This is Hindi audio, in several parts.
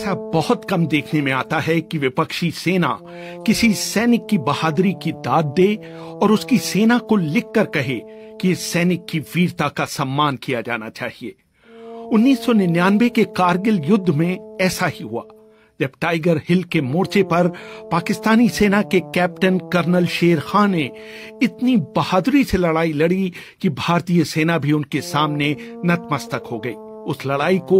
ऐसा बहुत कम देखने में आता है कि विपक्षी सेना किसी सैनिक की बहादुरी की दाद दे और उसकी सेना को लिखकर कहे कि इस सैनिक की वीरता का सम्मान किया जाना चाहिए। 1999 के कारगिल युद्ध में ऐसा ही हुआ, जब टाइगर हिल के मोर्चे पर पाकिस्तानी सेना के कैप्टन कर्नल शेर खान ने इतनी बहादुरी से लड़ाई लड़ी कि भारतीय सेना भी उनके सामने नतमस्तक हो गई। उस लड़ाई को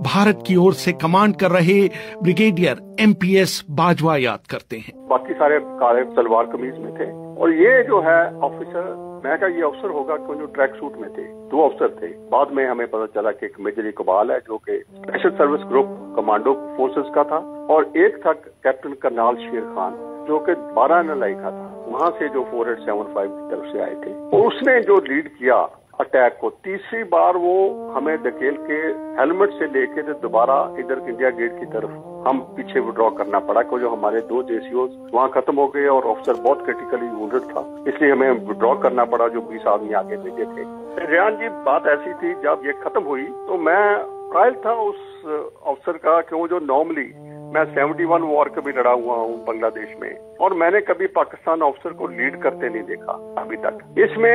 भारत की ओर से कमांड कर रहे ब्रिगेडियर एमपीएस बाजवा याद करते हैं। बाकी सारे काले सलवार कमीज में थे और ये जो है ऑफिसर, मैं कहा ये अफसर होगा क्यों, जो ट्रैक सूट में थे। 2 अफसर थे। बाद में हमें पता चला कि एक मेजर इकबाल है जो कि special service group commando forces का था, और एक था कैप्टन करनाल शेर खान जो कि 12 नलाई का था, वहां से जो 4875 की तरफ से आए थे। और उसने जो लीड किया अटैक को, तीसरी बार वो हमें धकेल के हेलमेट से लेके तो दोबारा इधर इंडिया गेट की तरफ हम पीछे विड्रॉ करना पड़ा, क्योंकि जो हमारे 2 जेसीओ वहाँ खत्म हो गए और ऑफिसर बहुत क्रिटिकली वुंडेड था, इसलिए हमें विड्रॉ करना पड़ा। जो 20 आदमी आगे भेजे थे। रेहान जी, बात ऐसी थी जब ये खत्म हुई तो मैं ट्रायल था उस अफसर का, क्यों जो नॉर्मली मैं 71 वॉर कभी लड़ा हुआ हूँ बांग्लादेश में, और मैंने कभी पाकिस्तान ऑफिसर को लीड करते नहीं देखा अभी तक। इसमें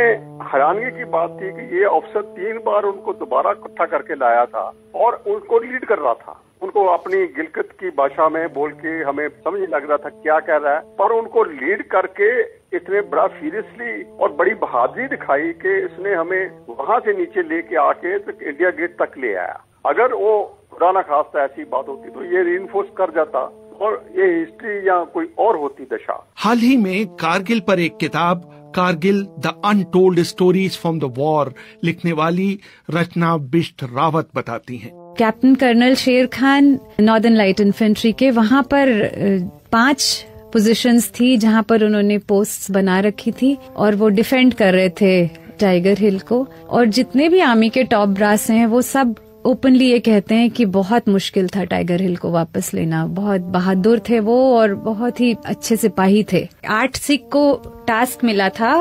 हैरानी की बात थी कि ये ऑफिसर 3 बार उनको दोबारा इकट्ठा करके लाया था और उनको लीड कर रहा था। उनको अपनी गिलगित की भाषा में बोल के हमें समझ नहीं लग रहा था क्या कह रहा है, पर उनको लीड करके इतने बड़ा सीरियसली और बड़ी बहादुरी दिखाई कि इसने हमें वहां से नीचे लेके आके तो इंडिया गेट तक ले आया। अगर वो खुदा ना खास्ता ऐसी बात होती तो ये रीइंफोर्स कर जाता और ये हिस्ट्री या कोई और होती दशा। हाल ही में कारगिल पर एक किताब Kargil the untold stories from the war लिखने वाली रचना बिष्ट रावत बताती हैं। कैप्टन कर्नल शेर खान नॉर्दर्न लाइट इन्फेंट्री के वहां पर 5 पोजीशंस थी जहां पर उन्होंने पोस्ट्स बना रखी थी और वो डिफेंड कर रहे थे टाइगर हिल को। और जितने भी आर्मी के टॉप ब्रास हैं वो सब ओपनली ये कहते हैं कि बहुत मुश्किल था टाइगर हिल को वापस लेना। बहुत बहादुर थे वो और बहुत ही अच्छे सिपाही थे। 8 सिख को टास्क मिला था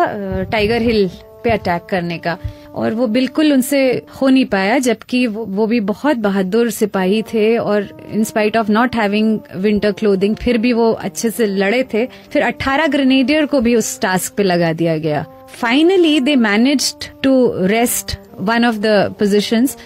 टाइगर हिल पे अटैक करने का और वो बिल्कुल उनसे हो नहीं पाया, जबकि वो भी बहुत बहादुर सिपाही थे और इन spite of not having winter clothing फिर भी वो अच्छे से लड़े थे। फिर 18 ग्रेनेडियर को भी उस टास्क पे लगा दिया गया। Finally they managed to wrest one of the positions.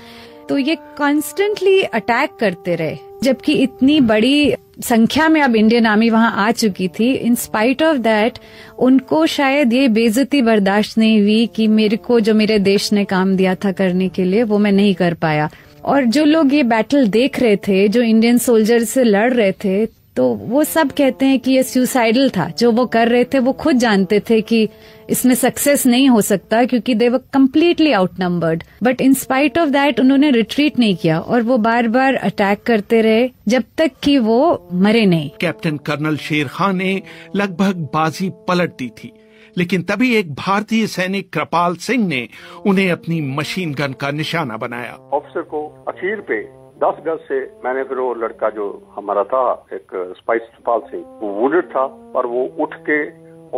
तो ये कॉन्स्टेंटली अटैक करते रहे, जबकि इतनी बड़ी संख्या में अब इंडियन आर्मी वहां आ चुकी थी। इन स्पाइट ऑफ दैट उनको शायद ये बेइज्जती बर्दाश्त नहीं हुई कि मेरे को जो मेरे देश ने काम दिया था करने के लिए वो मैं नहीं कर पाया। और जो लोग ये बैटल देख रहे थे, जो इंडियन सोल्जर से लड़ रहे थे, तो वो सब कहते हैं कि ये सुसाइडल था। जो वो कर रहे थे वो खुद जानते थे कि इसमें सक्सेस नहीं हो सकता क्योंकि they were completely outnumbered, but in spite of that उन्होंने रिट्रीट नहीं किया और वो बार बार अटैक करते रहे जब तक कि वो मरे नहीं। कैप्टन कर्नल शेर खान ने लगभग बाजी पलट दी थी, लेकिन तभी एक भारतीय सैनिक कृपाल सिंह ने उन्हें अपनी मशीन गन का निशाना बनाया। ऑफिसर को अखीर पे 10 गज से मैंने फिर वो लड़का जो हमारा था एक स्पाइस कृपाल सिंह, वो वुंडेड था पर वो उठ के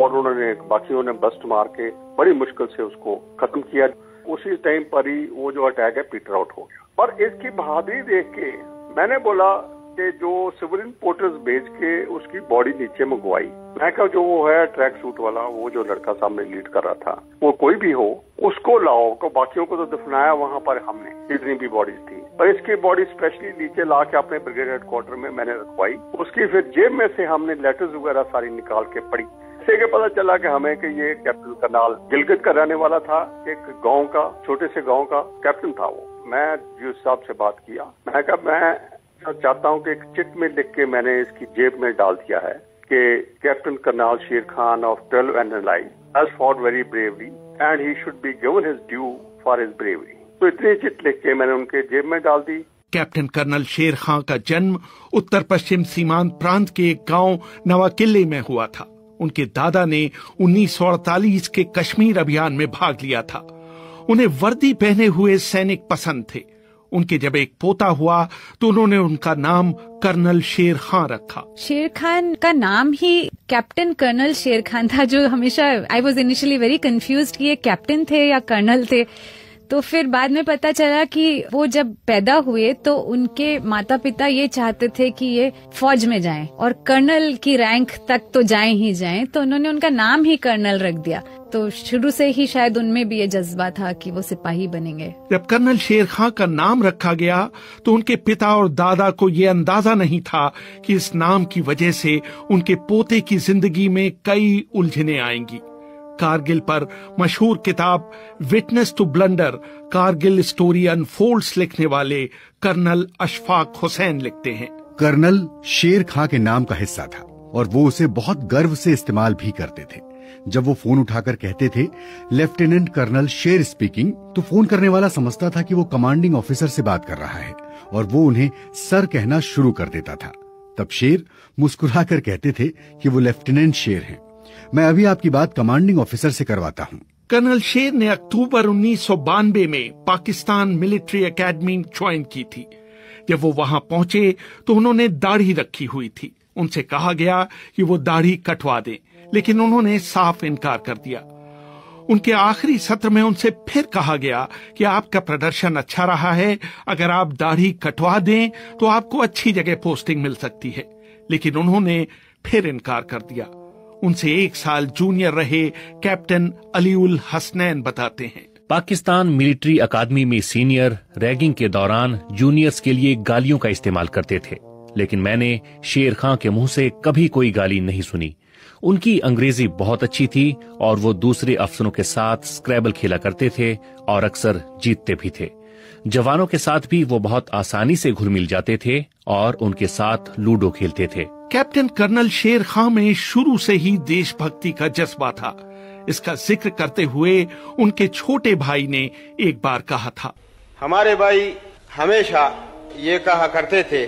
और उन्होंने बाकियों ने बस्ट मार के बड़ी मुश्किल से उसको खत्म किया। उसी टाइम पर ही वो जो अटैक है पीटर आउट हो गया। पर इसकी बहादुरी देख के मैंने बोला कि जो सिविलियन पोर्टर्स भेज के उसकी बॉडी नीचे मंगवाई। मैं कहा जो वो है ट्रैक सूट वाला, वो जो लड़का सामने लीड कर रहा था, वो कोई भी हो उसको लाओ। तो बाकियों को तो दफनाया वहां पर हमने, जितनी भी बॉडीज थी, पर इसकी बॉडी स्पेशली नीचे ला के अपने ब्रिगेड हेडक्वार्टर में मैंने रखवाई। उसकी फिर जेब में से हमने लेटर्स वगैरह सारी निकाल के पढ़ी। इससे के पता चला कि हमें कि ये कैप्टन करनाल गिलगित का रहने वाला था, एक गांव का, छोटे से गांव का कैप्टन था वो। मैं यूसुफ साहब से बात किया, मैं कहा मैं चाहता हूं कि एक चिट में लिख के मैंने इसकी जेब में डाल दिया है कि कैप्टन करनाल शेर Khan of 12 and Allied has fought very bravely and he should be given his due for his bravery। तो इतनी चिट लिख के मैंने उनके जेब में डाल दी। कैप्टन कर्नल शेर खान का जन्म उत्तर पश्चिम सीमांत प्रांत के एक गांव नवाकिले में हुआ था। उनके दादा ने 1948 के कश्मीर अभियान में भाग लिया था। उन्हें वर्दी पहने हुए सैनिक पसंद थे। उनके जब एक पोता हुआ तो उन्होंने उनका नाम कर्नल शेर खान रखा। शेर खान का नाम ही कैप्टन कर्नल शेर खान था, जो हमेशा I was initially very confused कि ये कैप्टन थे या कर्नल थे। तो फिर बाद में पता चला कि वो जब पैदा हुए तो उनके माता पिता ये चाहते थे कि ये फौज में जाएं और कर्नल की रैंक तक तो जाएं ही जाएं, तो उन्होंने उनका नाम ही कर्नल रख दिया। तो शुरू से ही शायद उनमें भी ये जज्बा था कि वो सिपाही बनेंगे। जब कर्नल शेर खां का नाम रखा गया तो उनके पिता और दादा को ये अंदाजा नहीं था कि इस नाम की वजह से उनके पोते की जिंदगी में कई उलझनें आएंगी। कारगिल पर मशहूर किताब witness to blunder, Kargil story unfolds लिखने वाले कर्नल अशफाक हुसैन लिखते हैं, कर्नल शेर खां के नाम का हिस्सा था और वो उसे बहुत गर्व से इस्तेमाल भी करते थे। जब वो फोन उठाकर कहते थे लेफ्टिनेंट कर्नल शेर स्पीकिंग, तो फोन करने वाला समझता था कि वो कमांडिंग ऑफिसर से बात कर रहा है और वो उन्हें सर कहना शुरू कर देता था। तब शेर मुस्कुराकर कहते थे कि वो लेफ्टिनेंट शेर हैं। मैं अभी आपकी बात कमांडिंग ऑफिसर से करवाता हूँ। कर्नल शेर ने अक्टूबर 1992 में पाकिस्तान मिलिट्री एकेडमी ज्वाइन की थी। जब वो वहां पहुंचे तो उन्होंने दाढ़ी रखी हुई थी। उनसे कहा गया कि वो दाढ़ी कटवा दें, लेकिन उन्होंने साफ इनकार कर दिया। उनके आखिरी सत्र में उनसे फिर कहा गया कि आपका प्रदर्शन अच्छा रहा है, अगर आप दाढ़ी कटवा दें तो आपको अच्छी जगह पोस्टिंग मिल सकती है, लेकिन उन्होंने फिर इनकार कर दिया। उनसे 1 साल जूनियर रहे कैप्टन अलीउल हसनैन बताते हैं, पाकिस्तान मिलिट्री अकादमी में सीनियर रैगिंग के दौरान जूनियर्स के लिए गालियों का इस्तेमाल करते थे, लेकिन मैंने शेर खां के मुंह से कभी कोई गाली नहीं सुनी। उनकी अंग्रेजी बहुत अच्छी थी और वो दूसरे अफसरों के साथ स्क्रैबल खेला करते थे और अक्सर जीतते भी थे। जवानों के साथ भी वो बहुत आसानी से घुल मिल जाते थे और उनके साथ लूडो खेलते थे। कैप्टन कर्नल शेर खां में शुरू से ही देशभक्ति का जज्बा था। इसका जिक्र करते हुए उनके छोटे भाई ने एक बार कहा था, हमारे भाई हमेशा ये कहा करते थे,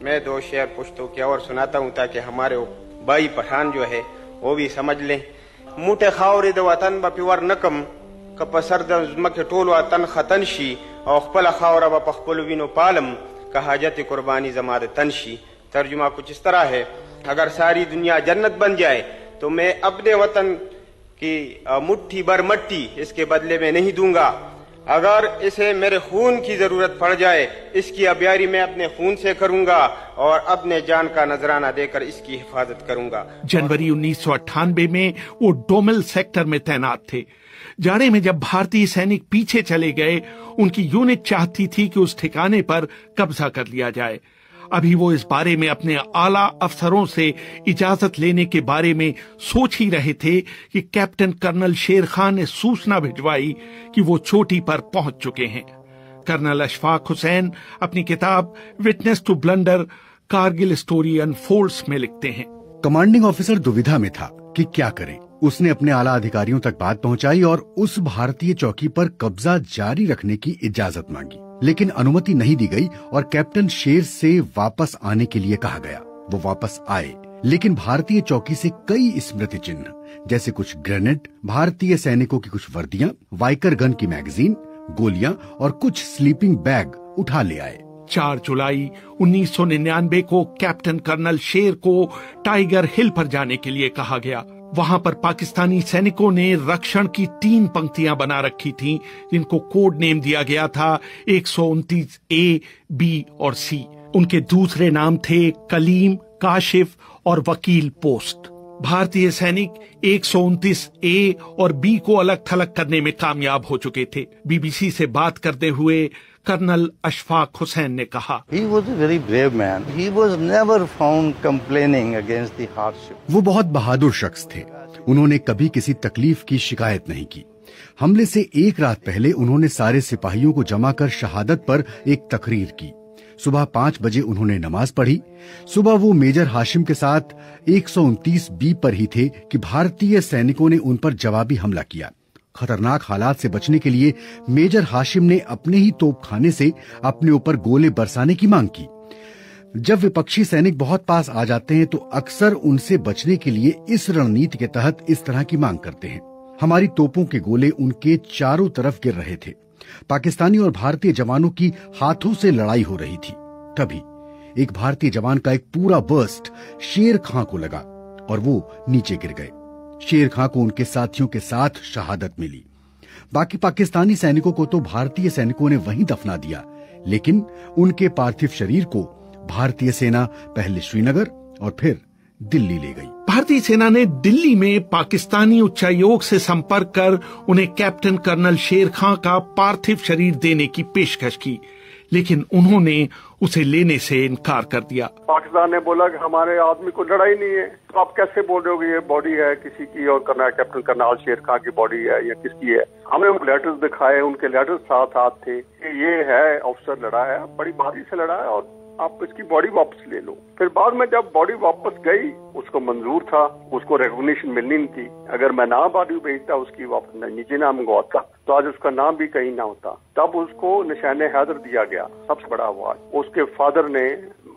मैं 2 शेर पुश्तों के और सुनाता हूँ ताकि हमारे भाई पठान जो है वो भी समझ लें। मुठे खावरी द वतन बपिवर नकम कपसर द के टोल वतन खतनशी और खपल खावरा बपखपल विनो पालम कहाजत कुर्बानी जमाद तनशी। तर्जुमा कुछ इस तरह है, अगर सारी दुनिया जन्नत बन जाए तो मैं अपने वतन की मुट्ठी भर मट्टी इसके बदले में नहीं दूंगा। अगर इसे मेरे खून की जरूरत पड़ जाए, इसकी अबियारी मैं अपने खून से करूंगा और अपने जान का नजराना देकर इसकी हिफाजत करूंगा। जनवरी 1998 में वो डोमेल सेक्टर में तैनात थे। जाड़े में जब भारतीय सैनिक पीछे चले गए, उनकी यूनिट चाहती थी कि उस ठिकाने पर कब्जा कर लिया जाए। अभी वो इस बारे में अपने आला अफसरों से इजाजत लेने के बारे में सोच ही रहे थे कि कैप्टन कर्नल शेर खां ने सूचना भिजवाई कि वो चोटी पर पहुंच चुके हैं। कर्नल अशफाक हुसैन अपनी किताब witness to blunder, Kargil story unfolds में लिखते हैं, कमांडिंग ऑफिसर दुविधा में था कि क्या करे। उसने अपने आला अधिकारियों तक बात पहुंचाई और उस भारतीय चौकी पर कब्जा जारी रखने की इजाजत मांगी, लेकिन अनुमति नहीं दी गई और कैप्टन शेर से वापस आने के लिए कहा गया। वो वापस आए, लेकिन भारतीय चौकी से कई स्मृति चिन्ह जैसे कुछ ग्रेनेड, भारतीय सैनिकों की कुछ वर्दियां, वाइकर गन की मैगजीन, गोलियां और कुछ स्लीपिंग बैग उठा ले आए। 4 जुलाई 1999 को कैप्टन कर्नल शेर को टाइगर हिल पर जाने के लिए कहा गया। वहां पर पाकिस्तानी सैनिकों ने रक्षण की 3 पंक्तियां बना रखी थीं, जिनको कोड नेम दिया गया था 129 ए, बी और सी। उनके दूसरे नाम थे कलीम, काशिफ और वकील पोस्ट। भारतीय सैनिक 129 ए और बी को अलग थलग करने में कामयाब हो चुके थे। बीबीसी से बात करते हुए कर्नल अशफाक हुसैन ने कहा, He was a very brave man. He was never found complaining against the hardship. वो बहुत बहादुर शख्स थे। उन्होंने कभी किसी तकलीफ की शिकायत नहीं की। हमले से 1 रात पहले उन्होंने सारे सिपाहियों को जमा कर शहादत पर एक तकरीर की। सुबह 5 बजे उन्होंने नमाज पढ़ी। सुबह वो मेजर हाशिम के साथ 129 बी पर ही थे कि भारतीय सैनिकों ने उन पर जवाबी हमला किया। खतरनाक हालात से बचने के लिए मेजर हाशिम ने अपने ही तोपखाने से अपने ऊपर गोले बरसाने की मांग की। जब विपक्षी सैनिक बहुत पास आ जाते हैं तो अक्सर उनसे बचने के लिए इस रणनीति के तहत इस तरह की मांग करते हैं। हमारी तोपों के गोले उनके चारों तरफ गिर रहे थे। पाकिस्तानी और भारतीय जवानों की हाथों से लड़ाई हो रही थी। तभी एक भारतीय जवान का एक पूरा बर्स्ट शेर खां को लगा और वो नीचे गिर गए। शेर खां को उनके साथियों के साथ शहादत मिली। बाकी पाकिस्तानी सैनिकों को तो भारतीय सैनिकों ने वहीं दफना दिया, लेकिन उनके पार्थिव शरीर को भारतीय सेना पहले श्रीनगर और फिर दिल्ली ले गई। भारतीय सेना ने दिल्ली में पाकिस्तानी उच्चायोग से संपर्क कर उन्हें कैप्टन कर्नल शेर खां का पार्थिव शरीर देने की पेशकश की, लेकिन उन्होंने उसे लेने से इनकार कर दिया। पाकिस्तान ने बोला कि हमारे आदमी को लड़ाई नहीं है, तो आप कैसे बोल रहे हो कि ये बॉडी है किसी की और कैप्टन कर्नल शेर खां की बॉडी है या किसकी है। हमने वो लेटर्स दिखाए, उनके लेटर्स साथ थे कि ये है ऑफिसर लड़ा है, बड़ी भारी से लड़ा है और आप इसकी बॉडी वापस ले लो। फिर बाद में जब बॉडी वापस गई, उसको मंजूर था, उसको रिकॉग्निशन मिलनी नहीं थी। अगर मैं ना बॉडी भेजता, उसकी वापस नीचे ना मंगवाता, तो आज उसका नाम भी कहीं ना होता। तब उसको निशाने हैदर दिया गया, सबसे बड़ा अवार्ड। उसके फादर ने,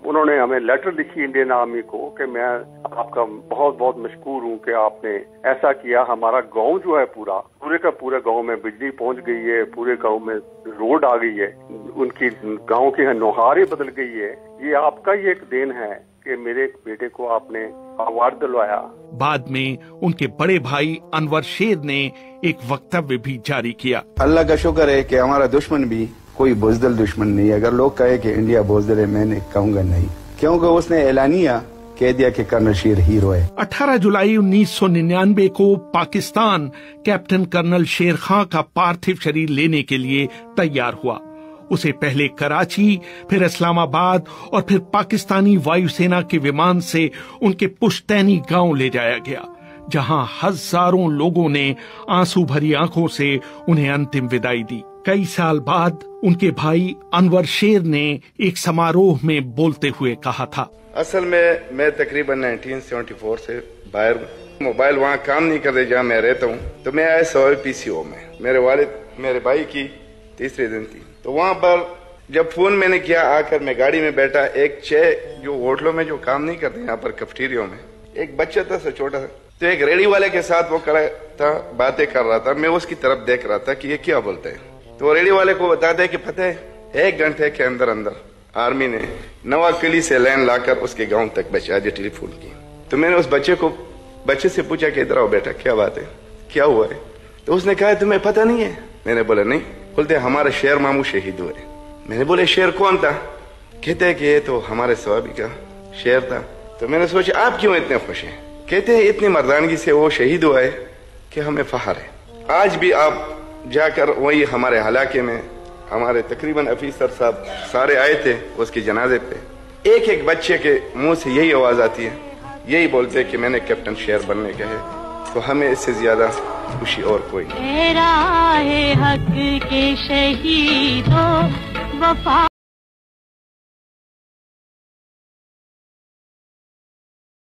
उन्होंने हमें लेटर लिखी इंडियन आर्मी को कि मैं आपका बहुत बहुत मशकूर हूँ कि आपने ऐसा किया। हमारा गांव जो है पूरे का पूरे गांव में बिजली पहुंच गई है, पूरे गांव में रोड आ गई है, उनकी गांव की नौहारें बदल गई है। ये आपका ही एक देन है कि मेरे बेटे को आपने अवार्ड दिलवाया। बाद में उनके बड़े भाई अनवर शेर ने एक वक्तव्य भी जारी किया। अल्लाह का शुक्र है कि हमारा दुश्मन भी कोई बुज़दिल दुश्मन नहीं है। अगर लोग कहे कि इंडिया बुज़दिल है, मैंने कहूँगा नहीं, क्योंकि उसने एलानिया कह दिया कि कर्नल शेर हीरो है। 18 जुलाई 1999 को पाकिस्तान कैप्टन कर्नल शेर खां का पार्थिव शरीर लेने के लिए तैयार हुआ। उसे पहले कराची, फिर इस्लामाबाद और फिर पाकिस्तानी वायुसेना के विमान से उनके पुश्तैनी गांव ले जाया गया, जहां हजारों लोगों ने आंसू भरी आंखों से उन्हें अंतिम विदाई दी। कई साल बाद उनके भाई अनवर शेर ने एक समारोह में बोलते हुए कहा था, असल में मैं तकरीबन 1974 से बाहर, मोबाइल वहाँ काम नहीं करते जहाँ मैं रहता हूँ, तो मैं आया PCO में। मेरे वालिद मेरे भाई की तीसरे दिन थी, तो वहाँ पर जब फोन मैंने किया, आकर मैं गाड़ी में बैठा, एक जो होटलों में जो काम नहीं करते यहाँ पर कैफेटेरिया में, एक बच्चा था सा छोटा सा, तो एक रेडी वाले के साथ वो खड़ा था, बातें कर रहा था। मैं उसकी तरफ देख रहा था कि ये क्या बोलते हैं। तो रेडी वाले को बताते कि पता है 1 घंटे के अंदर आर्मी ने नवा किली से लाइन लाकर उसके गांव तक पहुंचा दी टेलीफोन की। तो मैंने उस बच्चे से पूछा कि इधर आओ बेटा, क्या बात है, क्या हुआ है? तो उसने कहा तुम्हें पता नहीं है? मैंने बोला नहीं। बोलते हमारे शेर मामू शहीद हुए। मैंने बोले शेर कौन था? कहते हैं कि ये तो हमारे सवाबी का शेर था। तो मैंने सोचा आप क्यों इतने खुश हैं? कहते हैं इतनी मर्दानगी से वो शहीद हुआ है कि हमें फख्र है। आज भी आप जाकर वही हमारे इलाके में हमारे तकरीबन अफीसर साहब सारे आए थे उसके जनाजे पे। एक एक बच्चे के मुंह से यही आवाज आती है, यही बोलते हैं कि मैंने कैप्टन शेर बनने का है। तो हमें इससे ज्यादा खुशी और कोई नहीं। हक के शहीदों वफा